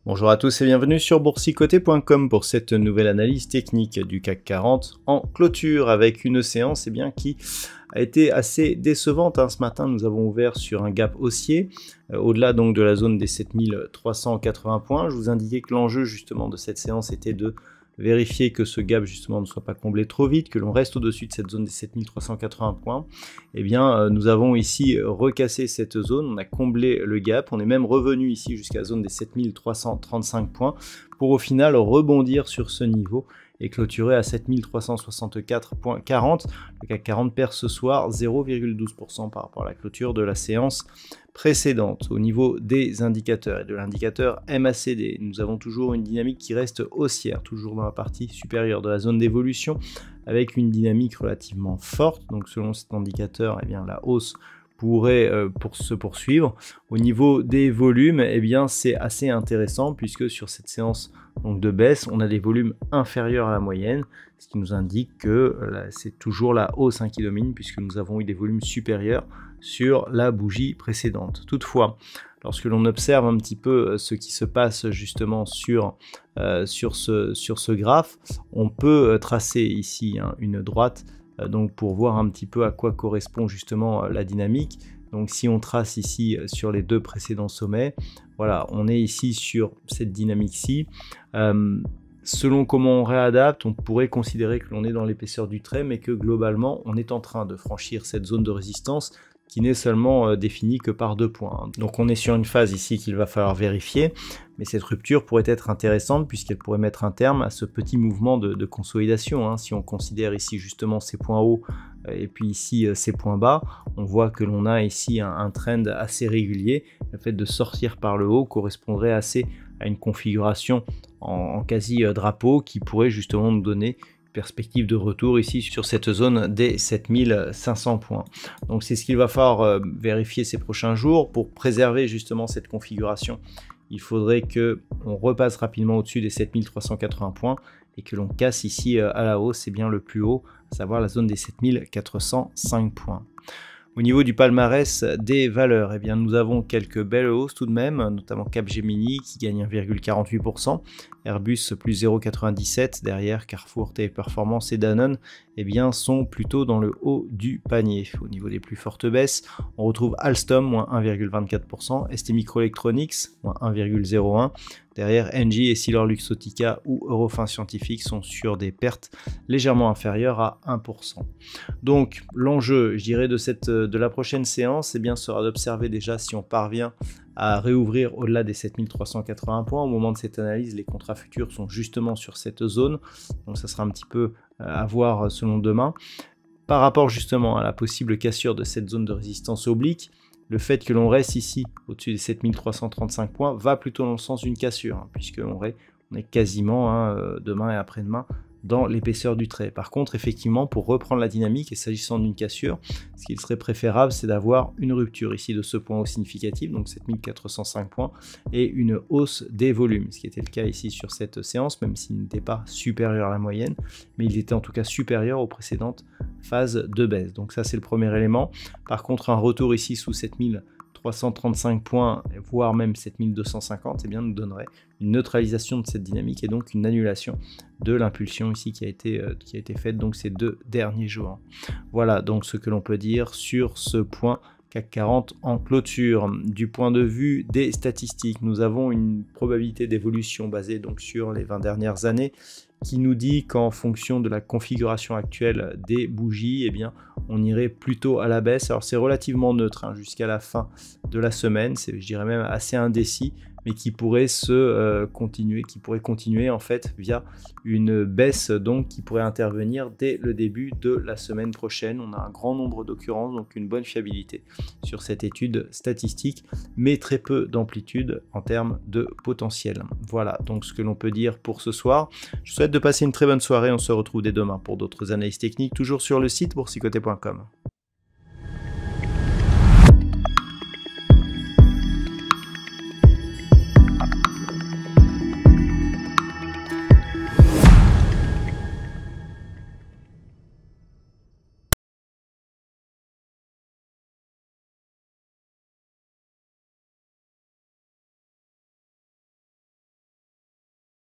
Bonjour à tous et bienvenue sur boursicoté.com pour cette nouvelle analyse technique du CAC 40 en clôture avec une séance qui a été assez décevante. Ce matin, nous avons ouvert sur un gap haussier au-delà donc de la zone des 7380 points. Je vous indiquais que l'enjeu justement de cette séance était de vérifier que ce gap justement ne soit pas comblé trop vite, que l'on reste au-dessus de cette zone des 7380 points. Nous avons ici recassé cette zone, on a comblé le gap, on est même revenu ici jusqu'à la zone des 7335 points pour au final rebondir sur ce niveau et clôturer à 7364,40. Le CAC 40 perd ce soir 0,12% par rapport à la clôture de la séance précédente. Au niveau des indicateurs et de l'indicateur MACD, nous avons toujours une dynamique qui reste haussière, toujours dans la partie supérieure de la zone d'évolution, avec une dynamique relativement forte. Donc selon cet indicateur, la hausse pourrait se poursuivre. Au niveau des volumes, c'est assez intéressant puisque sur cette séance donc de baisse, on a des volumes inférieurs à la moyenne, ce qui nous indique que c'est toujours la hausse qui domine puisque nous avons eu des volumes supérieurs sur la bougie précédente. Toutefois, lorsque l'on observe un petit peu ce qui se passe justement sur ce graphe, on peut tracer ici une droite donc pour voir un petit peu à quoi correspond justement la dynamique. Donc si on trace ici sur les deux précédents sommets, voilà, on est ici sur cette dynamique-ci. Selon comment on réadapte, on pourrait considérer que l'on est dans l'épaisseur du trait, mais que globalement, on est en train de franchir cette zone de résistance qui n'est seulement définie que par 2 points. Donc on est sur une phase ici qu'il va falloir vérifier, mais cette rupture pourrait être intéressante puisqu'elle pourrait mettre un terme à ce petit mouvement de consolidation. Si on considère ici justement ces points hauts et puis ici ces points bas, on voit que l'on a ici un trend assez régulier. Le fait de sortir par le haut correspondrait assez à une configuration en quasi drapeau qui pourrait justement nous donner perspective de retour ici sur cette zone des 7500 points. Donc c'est ce qu'il va falloir vérifier ces prochains jours pour préserver justement cette configuration. Il faudrait que on repasse rapidement au-dessus des 7380 points et que l'on casse ici à la hausse, c'est bien le plus haut, à savoir la zone des 7405 points. Au niveau du palmarès des valeurs, nous avons quelques belles hausses tout de même, notamment Capgemini qui gagne 1,48%, Airbus plus 0,97%, derrière Carrefour, Téléperformance et Danone sont plutôt dans le haut du panier. Au niveau des plus fortes baisses, on retrouve Alstom, moins 1,24%, STMicroelectronics, moins 1,01%, derrière Engie et Essilor-Luxottica ou Eurofins Scientifique sont sur des pertes légèrement inférieures à 1%. Donc l'enjeu, je dirais, de la prochaine séance, sera d'observer déjà si on parvient à réouvrir au-delà des 7380 points. Au moment de cette analyse, les contrats futurs sont justement sur cette zone, donc ça sera un petit peu à voir selon demain. Par rapport justement à la possible cassure de cette zone de résistance oblique, le fait que l'on reste ici au-dessus des 7335 points va plutôt dans le sens d'une cassure, puisqu'on est quasiment demain et après-demain dans l'épaisseur du trait. Par contre, effectivement, pour reprendre la dynamique et s'agissant d'une cassure, ce qu'il serait préférable, c'est d'avoir une rupture ici de ce point haut significatif, donc 7405 points, et une hausse des volumes, ce qui était le cas ici sur cette séance, même s'il n'était pas supérieur à la moyenne, mais il était en tout cas supérieur aux précédentes phases de baisse. Donc ça, c'est le premier élément. Par contre, un retour ici sous 7335 points, voire même 7250, nous donnerait une neutralisation de cette dynamique et donc une annulation de l'impulsion ici qui a été faite donc ces 2 derniers jours. Voilà donc ce que l'on peut dire sur ce point CAC 40 en clôture. Du point de vue des statistiques, nous avons une probabilité d'évolution basée donc sur les 20 dernières années qui nous dit qu'en fonction de la configuration actuelle des bougies, on irait plutôt à la baisse. Alors c'est relativement neutre jusqu'à la fin de la semaine, c'est, je dirais même, assez indécis. mais qui pourrait continuer en fait via une baisse donc qui pourrait intervenir dès le début de la semaine prochaine. On a un grand nombre d'occurrences, donc une bonne fiabilité sur cette étude statistique, mais très peu d'amplitude en termes de potentiel. Voilà donc ce que l'on peut dire pour ce soir. Je vous souhaite de passer une très bonne soirée. On se retrouve dès demain pour d'autres analyses techniques, toujours sur le site boursicoté.com.